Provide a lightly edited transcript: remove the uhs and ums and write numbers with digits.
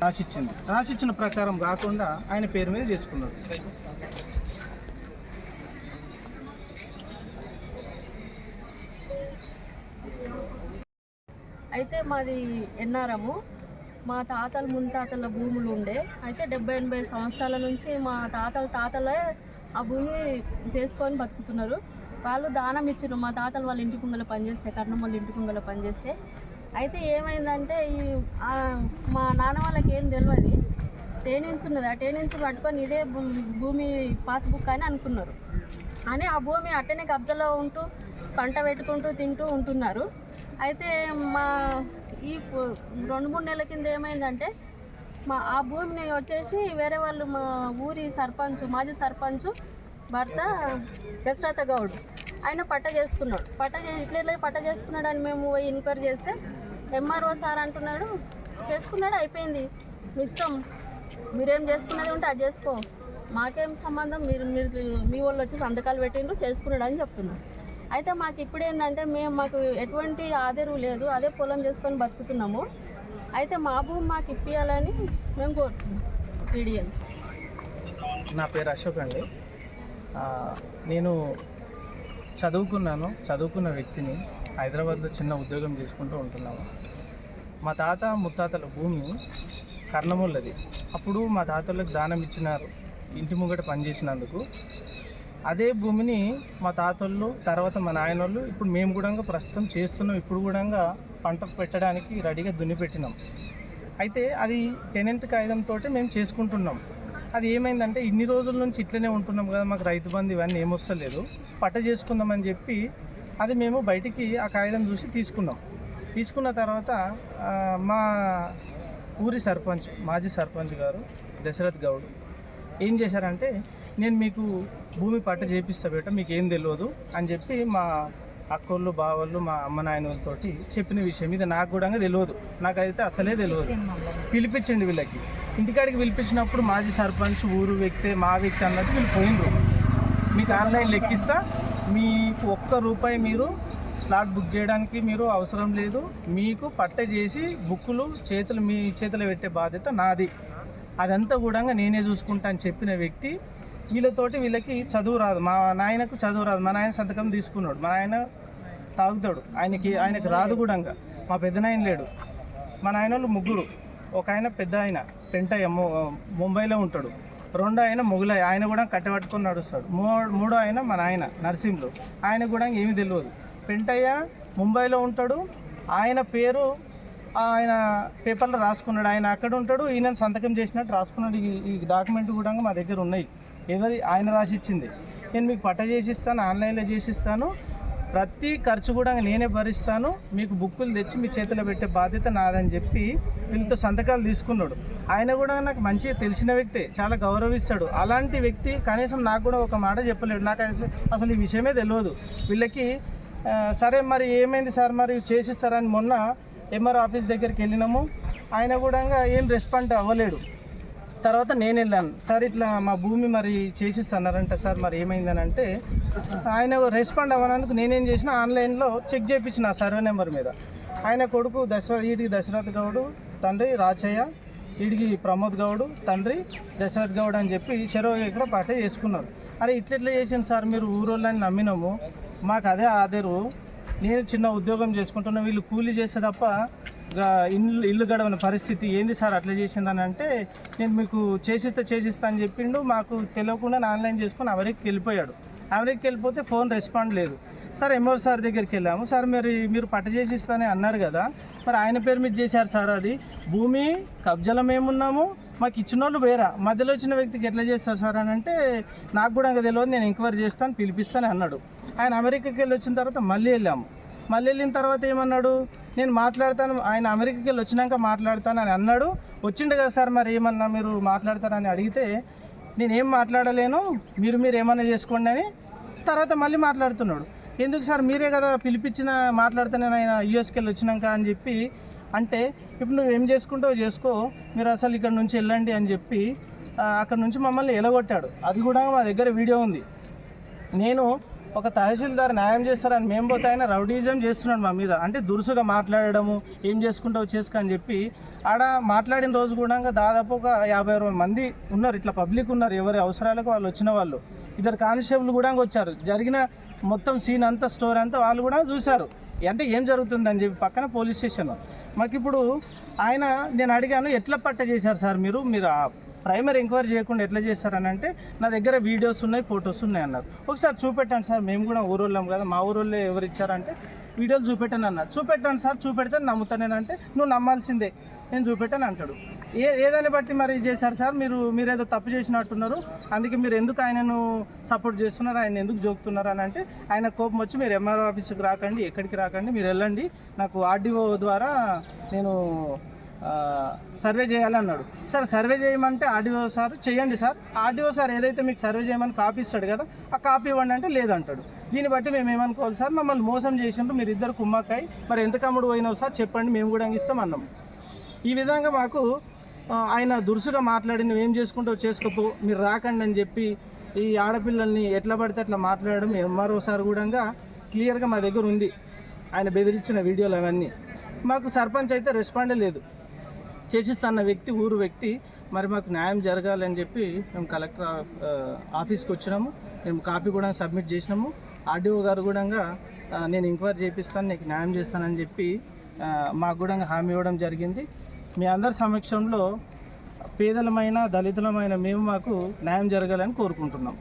రాసిచ్చిన ప్రకారం కాకుండా ఆయన పేరు మీద చేసుకున్నాడు. అయితే మాది ఎన్ఆర్ఎము, మా తాతల ముత్తాతల భూములు ఉండే. అయితే 70-80 సంవత్సరాల నుంచి మా తాతలే ఆ భూమి చేసుకొని బతుకుతున్నారు. వాళ్ళు దానం ఇచ్చారు. మా తాతలు వాళ్ళ ఇంటి ముంగల పనిచేస్తే, కర్ణం వాళ్ళ ఇంటి ముంగల పనిచేస్తే. అయితే ఏమైందంటే మా నాన్న వాళ్ళకి ఏం తెలియదు, టేనిన్స్ ఉన్నది. ఆ టేనిన్స్ పట్టుకొని ఇదే భూమి పాస్బుక్ అని అనుకున్నారు. అని ఆ భూమి అట్టనే కబ్జాలో ఉంటూ పంట పెట్టుకుంటూ తింటూ ఉంటున్నారు. అయితే మా ఈ 2-3 నెలల కింద ఏమైందంటే ఆ భూమిని వచ్చేసి వేరే వాళ్ళు, మా ఊరి సర్పంచ్, మాజీ సర్పంచ్ భర్త దశరథ గౌడ్, ఆయన పట్ట చేసుకున్నాడు. ఇట్లా పట్ట చేసుకున్నాడు అని మేము పోయి ఎంక్వైరీ చేస్తే ఎంఆర్ఓ సార్ అంటున్నాడు, చేసుకున్నాడు, అయిపోయింది, మీ ఇష్టం, మీరేం చేసుకున్నది ఉంటే అది చేసుకో, మాకేం సంబంధం, మీరు మీ వాళ్ళు వచ్చి సంతకాలు పెట్టిండ్రు, చేసుకున్నాడు అని చెప్తున్నారు. అయితే మాకు ఇప్పుడు ఏంటంటే మాకు ఎటువంటి ఆధారం లేదు, అదే పొలం చేసుకొని బతుకుతున్నాము. అయితే మా భూమి మాకు ఇప్పియాలని మేము కోరుతున్నాం టీడీఎం. నా పేరు అశోక్ అండి. నేను చదువుకున్న వ్యక్తిని. హైదరాబాద్లో చిన్న ఉద్యోగం చేసుకుంటూ ఉంటున్నాము. మా తాత ముత్తాతల భూమి కర్ణముల్లది. అప్పుడు మా తాతలకు దానం ఇచ్చినారు ఇంటి ముంగట పనిచేసినందుకు. అదే భూమిని మా తాతోళ్ళు, తర్వాత మా నాయనోళ్ళు, ఇప్పుడు మేము కూడా ప్రస్తుతం చేస్తున్నాం. ఇప్పుడు కూడా పంట పెట్టడానికి రెడీగా దున్నిపెట్టినాం. అయితే అది టెనెంట్ కాగితంతో మేము చేసుకుంటున్నాం. అది ఏమైందంటే ఇన్ని రోజుల నుంచి ఇట్లనే ఉంటున్నాం కదా, మాకు రైతు బంధు ఇవన్నీ ఏమొస్తలేదు, పట్ట చేసుకుందామని చెప్పి అది మేము బయటికి ఆ కాగితం చూసి తీసుకున్న తర్వాత మా ఊరి సర్పంచ్, మాజీ సర్పంచ్ గారు దశరథ్ గౌడ్ ఏం చేశారంటే, నేను మీకు భూమి పట్ట చేపిస్తా బేట, మీకు ఏం తెలియదు అని చెప్పి మా అక్కోళ్ళు, బావళ్ళు, మా అమ్మ నాయనలతో చెప్పిన విషయం ఇది నాకు కూడా తెలియదు. నాకైతే అసలే తెలియదు. పిలిపించండి వీళ్ళకి. ఇంటికాడికి పిలిపించినప్పుడు మాజీ సర్పంచ్, ఊరు వ్యక్తి, మా వ్యక్తి అన్నది వీళ్ళు పోయినరు. మీకు ఆన్లైన్ లెక్కిస్తా, మీకు ₹1 మీరు స్లాట్ బుక్ చేయడానికి మీరు అవసరం లేదు, మీకు పట్ట చేసి బుక్కులు మీ చేతులు పెట్టే బాధ్యత నాది, అదంతా కూడా నేనే చూసుకుంటా అని చెప్పిన వ్యక్తి. వీళ్ళకి చదువు రాదు, మా నాయనకు చదువు రాదు. మా నాయన సంతకం తీసుకున్నాడు. మా నాయన తాగుతాడు, ఆయనకు రాదు కూడా. మా పెద్దనాయన లేడు. మా నాయనోళ్ళు 3, ఒక ఆయన పెద్ద ఆయన పెంటయ్య, ముంబైలో ఉంటాడు. 2 ఆయన మొగులయ్య, ఆయన కూడా కట్టబట్టుకొని నడుస్తాడు. 3 ఆయన మా నాయన నర్సింహ్లో, ఆయన కూడా ఏమీ తెలియదు. పెంటయ్య ముంబైలో ఉంటాడు. ఆయన పేరు ఆయన పేపర్లో రాసుకున్నాడు. ఆయన అక్కడ ఉంటాడు, ఈయన సంతకం చేసినట్టు రాసుకున్నాడు. ఈ డాక్యుమెంట్ కూడా మా దగ్గర ఉన్నాయి. ఏది ఆయన రాసిచ్చింది. నేను మీకు పట్ట చేసిస్తాను, ఆన్లైన్లో చేసిస్తాను, ప్రతి ఖర్చు కూడా నేనే భరిస్తాను, మీకు బుక్కులు తెచ్చి మీ చేతిలో పెట్టే బాధ్యత నాదని చెప్పి వీళ్ళతో సంతకాలు తీసుకున్నాడు. ఆయన కూడా నాకు మంచిగా తెలిసిన వ్యక్తే, చాలా గౌరవిస్తాడు. అలాంటి వ్యక్తి కనీసం నాకు కూడా ఒక మాట చెప్పలేడు. నాకు అసలు ఈ విషయమే తెలియదు. వీళ్ళకి సరే మరి ఏమైంది సార్, మరి చేసిస్తారని మొన్న ఎంఆర్ ఆఫీస్ దగ్గరికి వెళ్ళినాము. ఆయన కూడా ఏం రెస్పాండ్ అవ్వలేడు. తర్వాత నేను వెళ్ళాను, సార్ ఇట్లా మా భూమి మరి చేసిస్తున్నారంట సార్, మరి ఏమైందని అంటే ఆయన రెస్పాండ్ అవ్వనందుకు నేనేం చేసిన, ఆన్లైన్లో చెక్ చేయించిన సర్వే నెంబర్ మీద. ఆయన కొడుకు వీడికి దశరథ్ గౌడ్, తండ్రి రాచయ్య, వీడికి ప్రమోద్ గౌడ్, తండ్రి దశరథ్ గౌడ్ అని చెప్పి ఇక్కడ పట్ట చేసుకున్నారు. అరే ఇట్లా చేసింది సార్, మీరు ఊరోళ్ళని నమ్మినాము, మాకు అదే ఆధారు, నేను చిన్న ఉద్యోగం చేసుకుంటున్నా, వీళ్ళు కూలీ చేస్తే తప్ప ఇల్లు గడవని పరిస్థితి, ఏంది సార్ అట్లా చేసిందని అంటే, నేను మీకు చేసిస్తా అని చెప్పిండు. మాకు తెలియకుండా ఆన్లైన్ చేసుకుని అమెరికాకి వెళ్ళిపోయాడు. అమెరికాకి వెళ్ళిపోతే ఫోన్ రెస్పాండ్ లేదు. సార్ ఎంఆర్ సార్ దగ్గరికి వెళ్ళాము. సార్ మీరు పట్ట చేసిస్తానని అన్నారు కదా, మరి ఆయన పేరు మీద చేశారు సార్, అది భూమి కబ్జాలో మేమున్నాము, మాకు ఇచ్చిన వాళ్ళు వేరా, మధ్యలో వచ్చిన వ్యక్తికి ఎట్లా చేస్తారు సార్ అని అంటే, నాకు కూడా తెలియదు, నేను ఎంక్వైరీ చేస్తాను, పిలిపిస్తాను అన్నాడు. ఆయన అమెరికాకి వెళ్ళి వచ్చిన తర్వాత మళ్ళీ వెళ్ళిన తర్వాత ఏమన్నాడు, నేను మాట్లాడతాను, ఆయన అమెరికాకి వెళ్ళి వచ్చినాక మాట్లాడతాను అని అన్నాడు. వచ్చిండు కదా సార్, మరి ఏమన్నా మీరు మాట్లాడతారని అడిగితే, నేనేం మాట్లాడలేను, మీరు ఏమన్నా చేసుకోండి అని తర్వాత మళ్ళీ మాట్లాడుతున్నాడు. ఎందుకు సార్, మీరే కదా పిలిపించిన మాట్లాడితేనే ఆయన యూఎస్కి వెళ్ళి వచ్చినాక అని చెప్పి అంటే, ఇప్పుడు నువ్వు ఏం చేసుకుంటావో చేసుకో, మీరు అసలు ఇక్కడ నుంచి వెళ్ళండి అని చెప్పి అక్కడ నుంచి మమ్మల్ని ఎలగొట్టాడు. అది కూడా మా దగ్గర వీడియో ఉంది. నేను ఒక తహసీల్దార్ న్యాయం చేస్తారని మేము పోతే ఆయన రౌడీజం చేస్తున్నాడు మా మీద. అంటే దురుసుగా మాట్లాడడము, ఏం చేసుకుంటావు చేసుకో అని చెప్పి ఆడ మాట్లాడిన రోజు కూడా దాదాపు ఒక 50-60 మంది ఉన్నారు, ఇట్లా పబ్లిక్ ఉన్నారు, ఎవరి అవసరాలకు వాళ్ళు వచ్చిన వాళ్ళు. 2 కానిస్టేబుల్ కూడా వచ్చారు. జరిగిన మొత్తం సీన్ అంతా స్టోరీ అంతా వాళ్ళు కూడా చూశారు. అంటే ఏం జరుగుతుందని చెప్పి పక్కన పోలీస్ స్టేషన్. మాకు ఇప్పుడు ఆయన నేను అడిగాను, ఎట్లా పట్ట చేశారు సార్ మీరు ప్రైమరీ ఎంక్వైరీ చేయకుండా ఎట్లా చేశారని అంటే, నా దగ్గర వీడియోస్ ఉన్నాయి, ఫొటోస్ ఉన్నాయి అన్నారు. ఒకసారి చూపెట్టాను సార్, మేము కూడా ఊరోళ్ళం కదా, మా ఊరోళ్ళే ఎవరు ఇచ్చారంటే వీడియోలు చూపెట్టాను అన్నారు. చూపెట్టాను సార్, చూపెడితే నమ్ముతానేనంటే నువ్వు నమ్మాల్సిందే, నేను చూపెట్టాను అంటాడు. ఏదాన్ని బట్టి మరి చేశారు సార్, మీరేదో తప్పు చేసినట్టున్నారు, అందుకే మీరు ఎందుకు ఆయనను సపోర్ట్ చేస్తున్నారు, ఆయన ఎందుకు జోకుతున్నారు అని అంటే, ఆయన కోపం వచ్చి మీరు ఎంఆర్ఓ ఆఫీస్కి రాకండి, ఎక్కడికి రాకండి, మీరు వెళ్ళండి, నాకు ఆర్డీఓ ద్వారా నేను సర్వే చేయాలన్నాడు. సార్ సర్వే చేయమంటే ఆర్డీఓ సార్ చేయండి సార్, ఆర్డీఓ సార్ ఏదైతే మీకు సర్వే చేయమని కాపీ ఇస్తాడు కదా, ఆ కాపీ ఇవ్వండి అంటే లేదంటాడు. దీన్ని బట్టి మేము ఏమనుకోవాలి సార్, మమ్మల్ని మోసం చేసిండ్రు, మీరు ఇద్దరు కుమ్మక్కాయి, మరి ఎంత కమ్ముడు పోయినావు సార్ చెప్పండి, మేము కూడా ఇస్తాం అన్నాం. ఈ విధంగా మాకు ఆయన దురుసుగా మాట్లాడి నువ్వేం చేసుకుంటావు చేసుకోపో, మీరు రాకండి అని చెప్పి ఈ ఆడపిల్లల్ని ఎట్లా పడితే అట్లా మాట్లాడడం ఎంఆర్ఓ సార్ కూడా క్లియర్గా మా దగ్గర ఉంది, ఆయన బెదిరించిన వీడియోలు అవన్నీ. మాకు సర్పంచ్ అయితే రెస్పాండే లేదు, చేసిస్తున్న వ్యక్తి ఊరు వ్యక్తి. మరి మాకు న్యాయం జరగాలని చెప్పి మేము కలెక్టర్ ఆఫీస్కి వచ్చినాము, మేము కాపీ కూడా సబ్మిట్ చేసినాము. ఆర్డీఓ గారు కూడా నేను ఎంక్వైరీ చేపిస్తాను, నీకు న్యాయం చేస్తానని చెప్పి మాకు కూడా హామీ ఇవ్వడం జరిగింది. మీ అందరి సమక్షంలో పేదలమైన దళితులమైన మేము మాకు న్యాయం జరగాలని కోరుకుంటున్నాం.